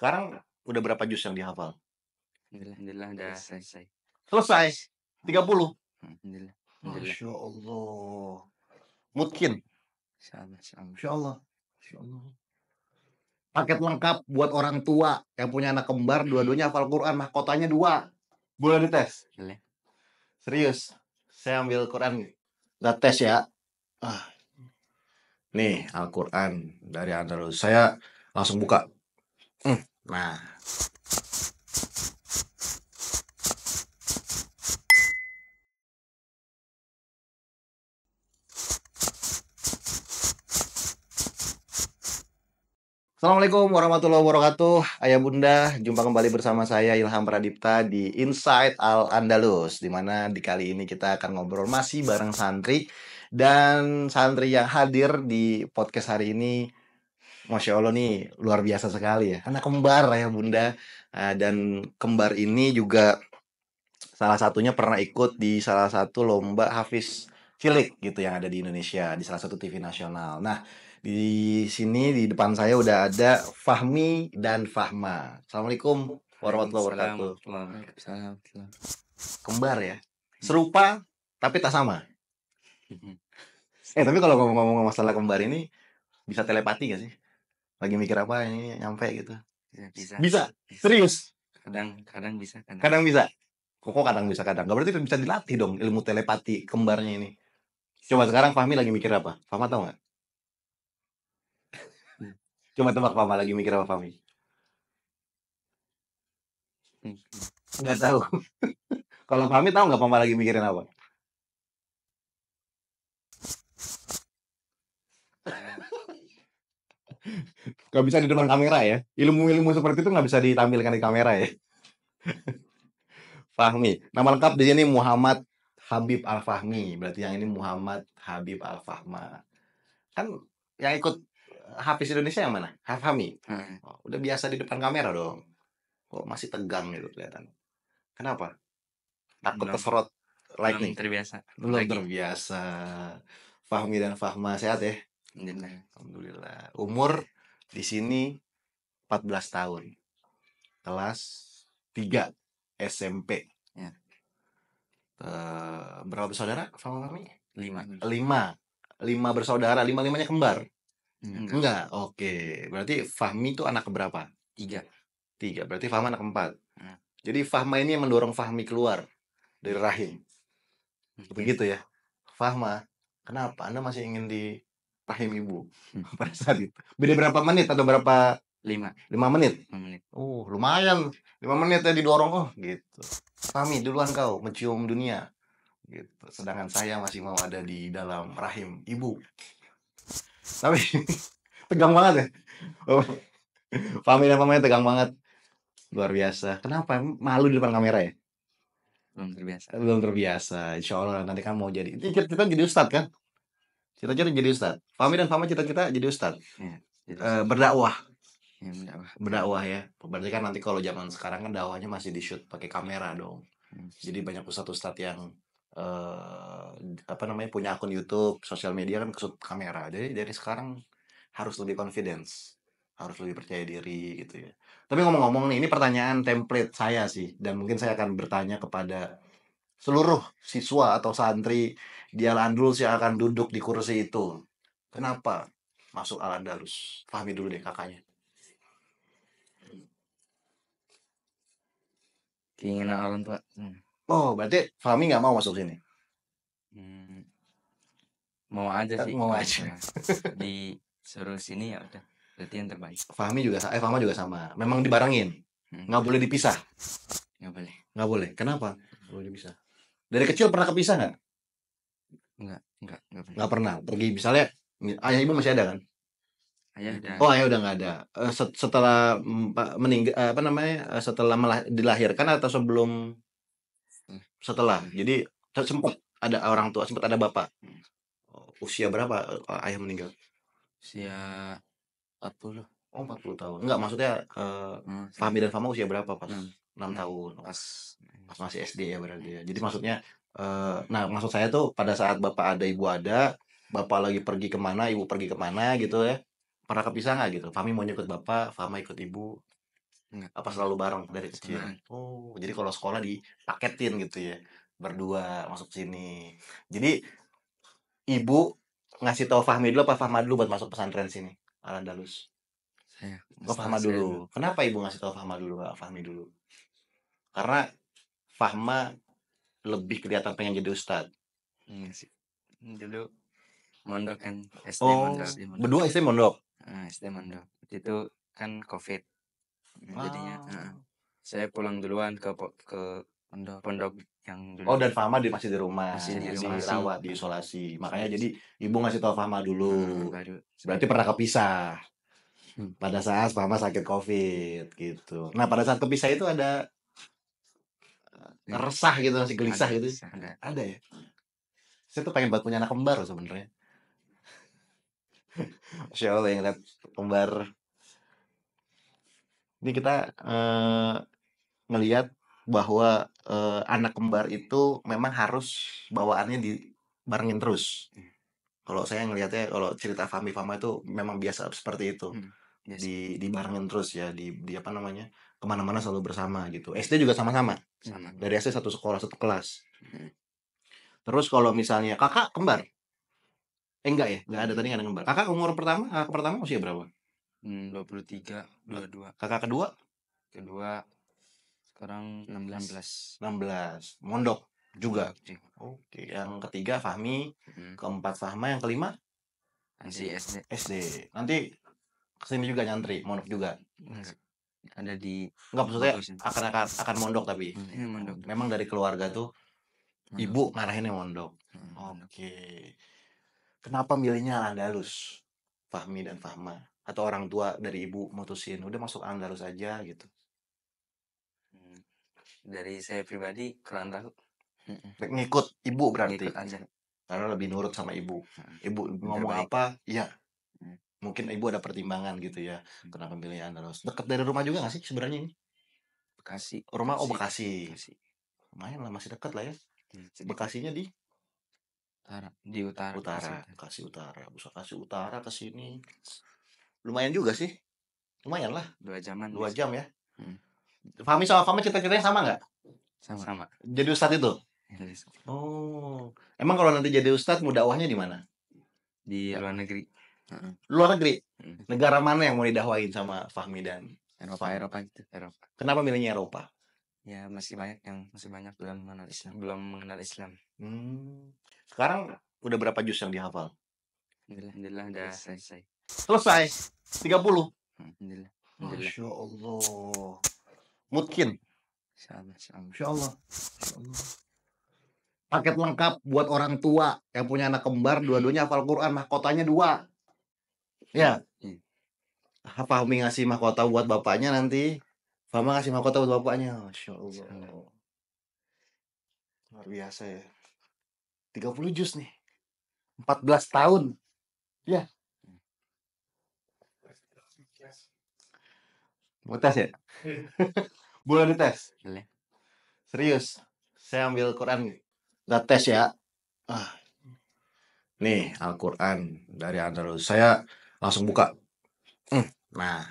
Sekarang udah berapa juz yang dihafal? Alhamdulillah udah selesai. Selesai? 30? Alhamdulillah. Masya Allah. Mungkin. Insyaallah. Masya Allah. Masya Allah. Paket lengkap buat orang tua yang punya anak kembar, dua-duanya hafal Quran, mahkotanya 2. Boleh dites? Boleh. Serius. Saya ambil Quran. Nggak tes ya. Nih, Al-Quran dari Andalus. Saya langsung buka. Nah. Assalamualaikum warahmatullahi wabarakatuh. Ayah bunda, jumpa kembali bersama saya Ilham Pradipta di Inside Al-Andalus, dimana di kali ini kita akan ngobrol masih bareng santri. Dan santri yang hadir di podcast hari ini, Masya Allah nih, luar biasa sekali ya. Anak kembar ayah bunda. Dan kembar ini juga salah satunya pernah ikut di salah satu lomba Hafiz Cilik gitu yang ada di Indonesia, di salah satu TV nasional. Nah, di sini di depan saya udah ada Fahmi dan Fahma. Assalamualaikum warahmatullahi wabarakatuh. Waalaikumsalam. Kembar ya. Serupa tapi tak sama. Tapi kalau ngomong-ngomong masalah kembar ini bisa telepati gak sih? Lagi mikir apa ini nyampe gitu. Bisa. Serius? Kadang bisa, Kadang bisa. Kok kadang bisa kadang. Gak berarti bisa dilatih dong ilmu telepati kembarnya ini. Coba sekarang Fahmi lagi mikir apa? Fahma tahu nggak? Coba tebak Fahma lagi mikir apa Fahmi? Nggak tahu. Kalau Fahmi tahu nggak Fahma lagi mikirin apa? Gak bisa di depan kamera ya. Ilmu-ilmu seperti itu nggak bisa ditampilkan di kamera ya. Fahmi. Nama lengkap di sini Muhammad Habib Al-Fahmi. Berarti yang ini Muhammad Habib Al-Fahma. Kan yang ikut Hafiz Indonesia yang mana? Fahmi. Oh, udah biasa di depan kamera dong. Kok masih tegang gitu kelihatan. Kenapa? Takut keserot lightning. Belum terbiasa. Fahmi dan Fahma sehat ya? Alhamdulillah. Umur di sini 14 tahun. Kelas 3 SMP. Ya. Berapa bersaudara sama Fahmi? 5. 5 bersaudara. 5-5-nya kembar? Enggak. Oke. Berarti Fahmi itu anak keberapa? 3. Berarti Fahma anak keempat. Jadi Fahma ini yang mendorong Fahmi keluar dari rahim. Begitu ya. Fahma, kenapa Anda masih ingin di rahim ibu pada saat itu? Beda berapa menit atau berapa? 5 menit. Lumayan. 5 menit ya didorong gitu. Fahmi, duluan kau mencium dunia. Gitu. Sedangkan saya masih mau ada di dalam rahim ibu. Tapi tegang banget ya. Fahmi dan Fahmi tegang banget. Luar biasa. Kenapa? Malu di depan kamera ya? Belum terbiasa. Insya Allah nanti kan mau jadi. Cita-cita jadi ustadz kan? Cita-cita jadi ustadz. Fahmi dan Fahma cita-cita jadi ustadz. Berdakwah. Berdakwah ya. Berarti kan nanti kalau zaman sekarang kan dakwahnya masih di shoot pakai kamera dong. Jadi banyak ustadz-ustadz yang punya akun YouTube, sosial media kan ke kamera. Jadi dari sekarang harus lebih confidence, harus lebih percaya diri gitu ya. Tapi ngomong-ngomong nih, ini pertanyaan template saya sih, dan mungkin saya akan bertanya kepada seluruh siswa atau santri di Al-Andalus yang akan duduk di kursi itu. Kenapa masuk Al-Andalus? Fahmi dulu deh kakaknya. Keinginan orang tua. Oh, berarti Fahmi nggak mau masuk sini? Mau aja sih. Mau aja. Disuruh sini ya udah. Berarti yang terbaik. Fahma juga sama. Memang dibarengin. Nggak boleh dipisah. Nggak boleh. Kenapa? Nggak boleh dipisah. Dari kecil pernah kepisah nggak? Nggak pernah. Pergi misalnya, ayah ibu masih ada kan? Ayah udah. Oh, ayah udah nggak ada. Setelah meninggal, setelah dilahirkan atau sebelum? Setelah. Jadi sempat ada orang tua, sempat ada bapak. Usia berapa ayah meninggal? Usia 40. Oh, 40 tahun. Enggak, maksudnya Fahmi dan Fahma usia berapa pas? 6 tahun. Pas masih SD ya berarti ya. Jadi maksudnya maksud saya tuh pada saat bapak ada, ibu ada, bapak lagi pergi kemana, ibu pergi kemana gitu ya. Pernah kepisah nggak gitu? Fahmi mau ikut bapak, Fahma ikut ibu. Enggak. Apa selalu bareng dari kecil? Samaan. Oh, jadi kalau sekolah dipaketin gitu ya, berdua masuk sini. Jadi ibu ngasih tahu Fahmi dulu apa Fahma dulu buat masuk pesantren sini, Al-Andalus? Saya. Oh, Fahma Saya dulu. dulu. Kenapa ibu ngasih tahu Fahma dulu, Kak Fahmi dulu? Karena Fahma lebih kelihatan pengen jadi ustadz. Enggak sih. Dulu mondok kan, SD Oh, mondok. berdua istri mondok. SD mondok. Itu kan COVID. Jadinya Ah. saya pulang duluan ke pondok yang Oh, dulu. dan Fahma masih di rumah, Masih di rumah. dirawat, diisolasi. Makanya jadi ibu ngasih tahu Fahma dulu. Baru Berarti pernah kepisah Hmm. pada saat Fahma sakit COVID gitu. Nah, pada saat kepisah itu ada resah gitu, masih gelisah Ada, gitu. Ada ya. Saya tuh pengen buat punya anak kembar loh sebenarnya. Masya Allah yang lihat kembar. Ini kita ngelihat bahwa anak kembar itu memang harus bawaannya dibarengin terus. Kalau saya ngelihatnya, kalau cerita Fahmi Fahma itu memang biasa seperti itu. Yes. Dibarengin terus ya, di apa namanya, kemana-mana selalu bersama gitu. SD juga sama-sama. Sama. Dari SD satu sekolah, satu kelas. Terus kalau misalnya kakak kembar, enggak ya, enggak ada tadi nggak ada kembar. Kakak kakak pertama usia berapa? 23, 22. Kakak kedua Sekarang 16. 16, mondok juga. Oke, yang ketiga Fahmi, keempat Fahma, yang kelima Masih SD. Nanti kesini juga nyantri, mondok juga. Ada di Enggak, maksudnya akan mondok tapi mondok. memang dari keluarga tuh ibu ngarahinnya mondok. Oke. Kenapa milihnya Al-Andalus, Fahmi dan Fahma? Atau orang tua dari ibu mutusin udah masuk Al-Andalus aja gitu? Dari saya pribadi kurang tahu. Ngikut ibu berarti. Ngikut aja. Karena lebih nurut sama ibu. Ibu ngomong Terbaik. apa, iya. Mungkin ibu ada pertimbangan gitu ya. Kenapa milih Andalus? Dekat dari rumah juga nggak sih sebenarnya ini? Bekasi. Rumah Bekasi. Lumayan lah, masih dekat lah ya. Bekasinya di utara. Bekasi Utara. Bekasi Utara ke sini. Lumayan juga sih. Lumayan lah. 2 jaman. 2 jam ya. Fahmi sama Fahmi cita-citanya sama nggak? Sama. Jadi ustadz itu? Oh. Emang kalau nanti jadi ustadz mau dakwahnya di mana? Di luar negeri. Luar negeri? Negara mana yang mau didakwain sama Fahmi dan Eropa gitu. Kenapa milihnya Eropa? Ya masih banyak belum mengenal Islam. Sekarang udah berapa juz yang dihafal? Alhamdulillah udah selesai. 30? Alhamdulillah. Masya Allah. Mungkin. Masya Allah. Paket lengkap buat orang tua yang punya anak kembar, dua-duanya hafal Quran, mahkotanya 2. Ya. Fahmi ngasih mahkota buat bapaknya, nanti Fahma ngasih mahkota buat bapaknya. Masya Allah. Luar biasa ya. 30 juz nih. 14 tahun. Ya. Mau tes ya? Boleh dites? Boleh. Serius. Saya ambil Quran. Udah tes ya. Nih Al-Quran dari Andalus. Saya langsung buka. Nah,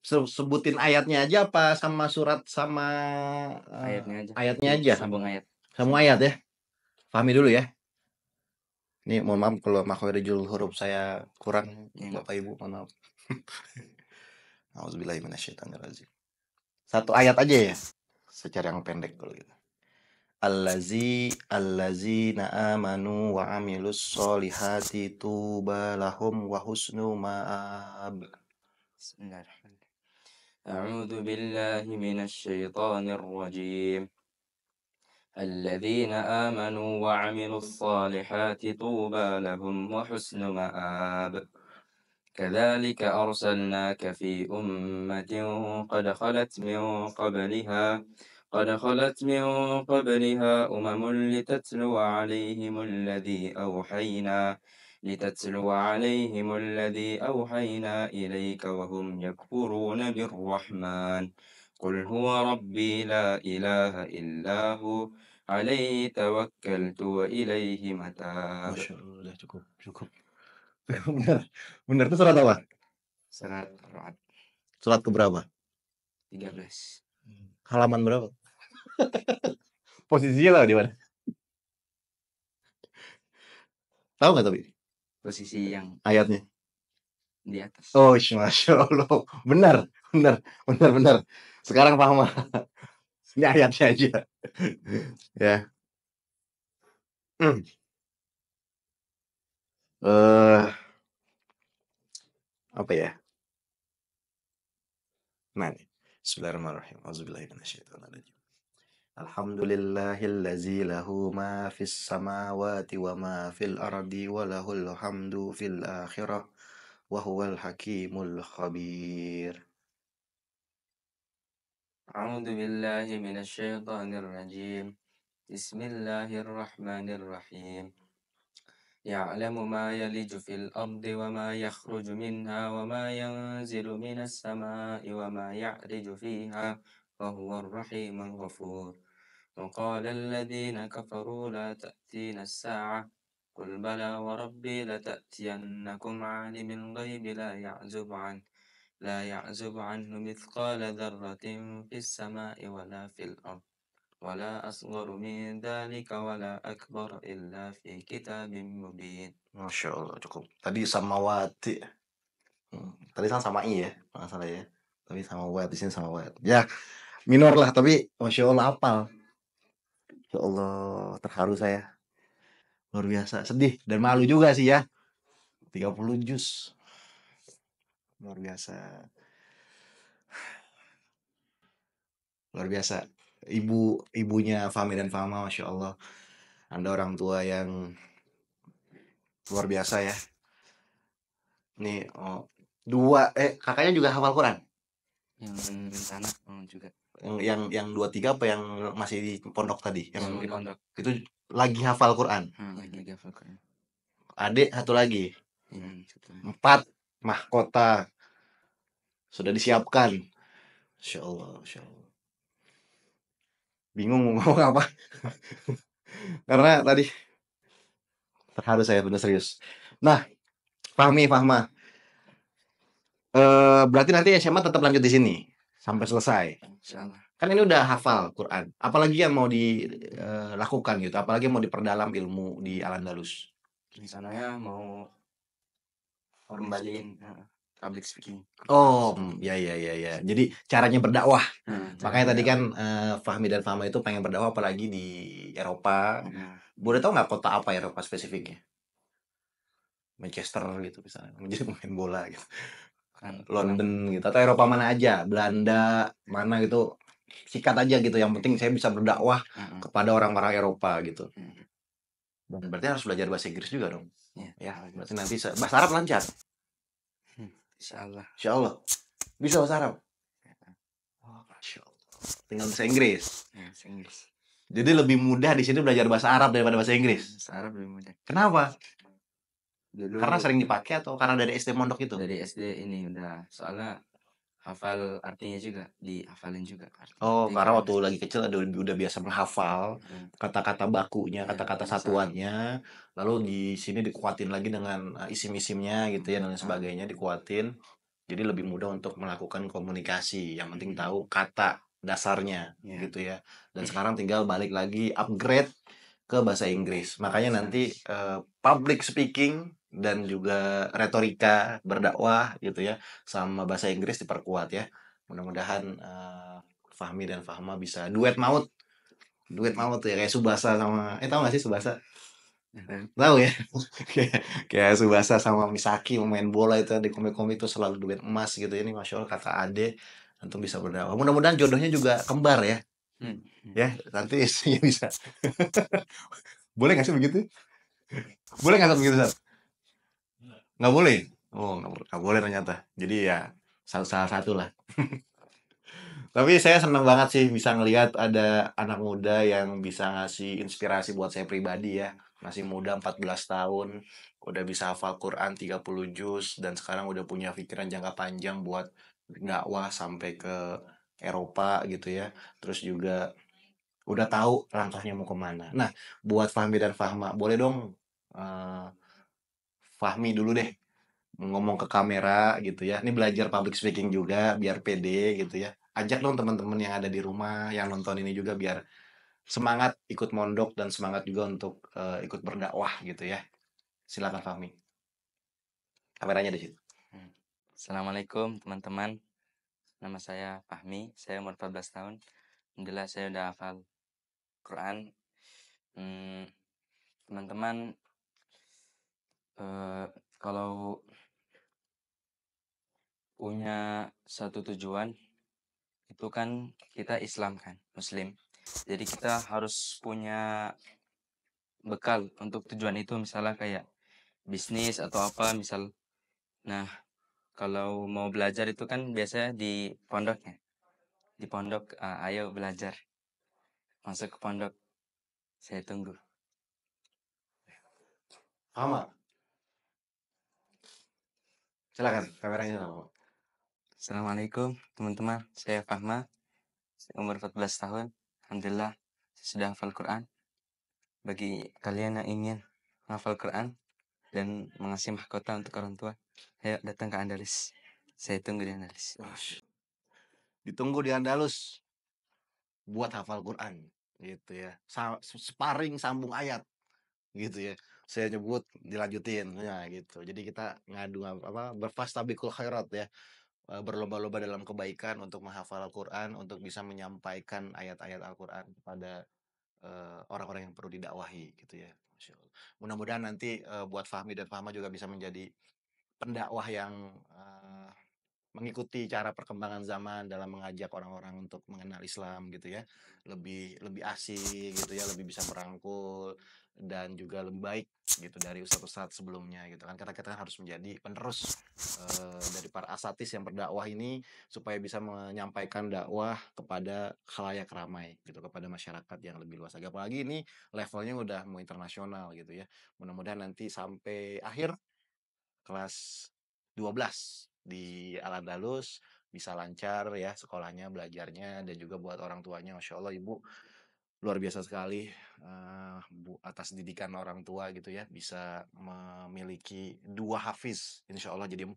sebutin ayatnya aja apa sama surat sama ayatnya aja. Sambung ayat ya. Fahmi dulu ya. Ini mohon maaf kalau makhorijul huruf saya kurang, Bapak Ibu, mohon maaf. Auzubillahi minasyaitonirrajim. Satu ayat aja ya, secara yang pendek kalau gitu. Allazina amanu wa amilus solihati tuba lahum wa husnu ma'ab. Bismillahirrahmanirrahim. A'udzu billahi minasy syaithanir rajim. الذين آمنوا وعملوا الصالحات طوبى لهم وحسن مآب كذلك أرسلناك في أمة قد خلت من قبلها أمم لتتلو عليهم الذي أوحينا إليك وهم يكفرون بالرحمن قل هو ربي لا إله إلا هو عليه توكلت وإليه متاب. Masya Allah, cukup. Benar itu surat apa? Surat Ra'd. Surat keberapa? 13. Halaman berapa? Posisinya lah di mana? Tahu nggak tapi Posisi yang ayatnya? di atas. Oh, masya Allah, benar, benar, benar, benar. Sekarang paham. Ini ayatnya aja. Ya. Hmm. Eh, apa ya? Nah, nih. Bismillahirrahmanirrahim. Auzubillahi minasyaitonirrajim. Alhamdulillahillazi lahu ma fis samawati wa ma fil ardi wa lahul hamdu fil akhirah wa huwal hakimul khabir. أعوذ بالله من الشيطان الرجيم. بسم الله الرحمن الرحيم. يعلم ما يلج في الأرض وما يخرج منها وما ينزل من السماء وما يعرج فيها وهو الرحيم الغفور. وقال الذين كفروا لا تأتينا الساعة قل بلى وربي لتأتينكم عالم الغيب لا يعزب عنه مثقال ذرة في السماء ولا في الأرض ولا أصغر من ذلك ولا أكبر إلا في كتاب مبين. Masya Allah, cukup. Tadi samawati. Tadi sama i ya, nggak salah ya. Tapi sama wat di sini sama wat. Ya, minor lah, tapi masya Allah apal. Ya Allah, terharu saya. Luar biasa, sedih dan malu juga sih ya. 30 juz. Luar biasa. Luar biasa. Ibunya Fahmi dan Fahma, masya Allah. Anda orang tua yang luar biasa ya. Nih, oh, kakaknya juga hafal Quran. Yang anak juga. Yang 2 3 apa yang masih di pondok tadi? Yang di pondok. Itu lagi hafal Quran. Lagi hafal Quran. Adik satu lagi. Satu. 4 mahkota sudah disiapkan. Masya Allah, Masya Allah. Bingung mau ngomong apa. Karena tadi terharu saya, benar serius. Nah, Fahmi, Fahma. Berarti nanti SMA tetap lanjut di sini sampai selesai. Insyaallah. Kan ini udah hafal Quran. Apalagi yang mau dilakukan gitu? Apalagi yang mau diperdalam ilmu di Al-Andalus? Rencananya mau kembaliin public speaking. Oh, ya, ya, ya, ya. Jadi caranya berdakwah. Makanya tadi kan Fahmi dan Fahma itu pengen berdakwah apalagi di Eropa. Boleh tahu nggak kota apa Eropa spesifiknya? Manchester gitu misalnya. Jadi pemain bola gitu. London gitu atau Eropa mana aja, Belanda mana gitu. Sikat aja gitu. Yang penting saya bisa berdakwah kepada orang-orang Eropa gitu. Dan berarti harus belajar bahasa Inggris juga dong. Ya, berarti nanti bahasa Arab lancar. Insyaallah. Insyaallah. Bisa bahasa Arab. Oh, Masya Allah. Tinggal bahasa Inggris. Bahasa Inggris. Jadi lebih mudah di sini belajar bahasa Arab daripada bahasa Inggris. Bahasa Arab lebih mudah. Kenapa? Dulu Karena sering dipakai atau karena dari SD mondok itu? dari SD ini udah, soalnya hafal artinya juga, dihafalin juga. Oh, karena waktu lagi kecil udah biasa menghafal kata-kata bakunya, kata-kata satuannya, lalu di sini dikuatin lagi dengan isim-isimnya gitu ya dan lain sebagainya dikuatin. Jadi lebih mudah untuk melakukan komunikasi. Yang penting tahu kata dasarnya gitu ya. Dan sekarang tinggal balik lagi upgrade ke bahasa Inggris. Makanya nanti public speaking dan juga retorika berdakwah gitu ya sama bahasa Inggris diperkuat ya. Mudah-mudahan Fahmi dan Fahma bisa duet maut tuh ya kayak Subasa sama tahu gak sih Subasa? Tahu ya. Kayak Subasa sama Misaki main bola itu di komik-komik itu selalu duet emas gitu. Ini Masya Allah kakak ade antum bisa berdakwah. Mudah-mudahan jodohnya juga kembar ya. Ya nanti istrinya bisa. Boleh gak sih begitu? Boleh nggak begitu Sat? Nggak boleh. Oh, nggak boleh ternyata. Jadi ya salah satu lah. Tapi saya senang banget sih bisa ngelihat ada anak muda yang bisa ngasih inspirasi buat saya pribadi ya. Masih muda 14 tahun, udah bisa hafal Quran 30 juz dan sekarang udah punya pikiran jangka panjang buat dakwah sampai ke Eropa gitu ya. Terus juga udah tahu langkahnya mau kemana. Nah, buat Fahmi dan Fahma, boleh dong Fahmi dulu deh ngomong ke kamera gitu ya. Ini belajar public speaking juga biar pede gitu ya. Ajak dong teman-teman yang ada di rumah yang nonton ini juga biar semangat ikut mondok dan semangat juga untuk ikut berdakwah gitu ya. Silakan Fahmi. Kameranya di situ. Assalamualaikum teman-teman. Nama saya Fahmi, saya umur 14 tahun. Alhamdulillah saya udah hafal Quran. Teman-teman, kalau punya satu tujuan, itu kan kita Islam kan, Muslim. Jadi kita harus punya bekal untuk tujuan itu, misalnya kayak bisnis atau apa misal. Nah, kalau mau belajar itu kan biasanya di pondoknya. Di pondok, ayo belajar. Masuk ke pondok, saya tunggu. Fahma. Silakan kameranya sama. Assalamualaikum teman-teman, saya Fahma, saya umur 14 tahun. Alhamdulillah, saya sudah hafal Quran. Bagi kalian yang ingin menghafal Quran dan mengasih mahkota untuk orang tua, ayo datang ke Andalus. Saya tunggu di Andalus. Ditunggu di Andalus buat hafal Quran gitu ya. Sparring sambung ayat gitu ya. Saya nyebut dilanjutin ya gitu. Jadi kita ngadu apa berfastabiqul khairat ya. Berlomba-lomba dalam kebaikan untuk menghafal Al-Quran, untuk bisa menyampaikan ayat-ayat Al-Quran kepada orang-orang yang perlu didakwahi gitu ya. Masya Allah. Mudah-mudahan nanti buat Fahmi dan Fahma juga bisa menjadi pendakwah yang mengikuti cara perkembangan zaman dalam mengajak orang-orang untuk mengenal Islam gitu ya. Lebih lebih asik gitu ya, lebih bisa merangkul dan juga lebih baik gitu dari ustadz-ustadz sebelumnya gitu kan. Karena kita kan harus menjadi penerus dari para asatis yang berdakwah ini supaya bisa menyampaikan dakwah kepada khalayak ramai gitu, kepada masyarakat yang lebih luas. Apalagi ini levelnya udah mau internasional gitu ya. Mudah-mudahan nanti sampai akhir kelas 12 di Al-Andalus bisa lancar ya sekolahnya, belajarnya dan juga buat orang tuanya. Masya Allah Ibu luar biasa sekali Bu atas didikan orang tua gitu ya bisa memiliki 2 hafiz insya Allah jadi 4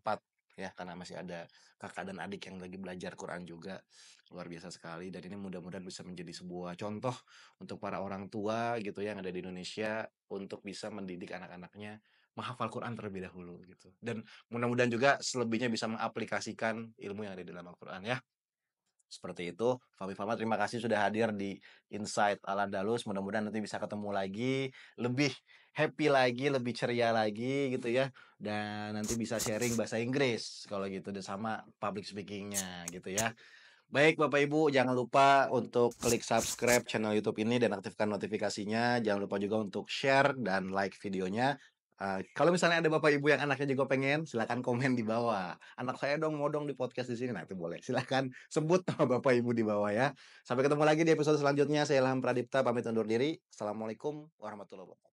ya karena masih ada kakak dan adik yang lagi belajar Quran juga luar biasa sekali dan ini mudah-mudahan bisa menjadi sebuah contoh untuk para orang tua gitu ya yang ada di Indonesia untuk bisa mendidik anak-anaknya menghafal Quran terlebih dahulu gitu dan mudah-mudahan juga selebihnya bisa mengaplikasikan ilmu yang ada di dalam Al-Quran ya. Seperti itu, Fahmi Fahma terima kasih sudah hadir di Insight Al-Andalus. Mudah-mudahan nanti bisa ketemu lagi, lebih happy lagi, lebih ceria lagi gitu ya. Dan nanti bisa sharing bahasa Inggris kalau gitu dan sama public speakingnya gitu ya. Baik Bapak Ibu, jangan lupa untuk klik subscribe channel YouTube ini dan aktifkan notifikasinya. Jangan lupa juga untuk share dan like videonya. Kalau misalnya ada Bapak Ibu yang anaknya juga pengen, silakan komen di bawah. Anak saya dong mau dong di podcast di sini. Nah, itu boleh. Silakan sebut nama Bapak Ibu di bawah ya. Sampai ketemu lagi di episode selanjutnya. Saya Ilham Pradipta pamit undur diri. Assalamualaikum warahmatullahi wabarakatuh.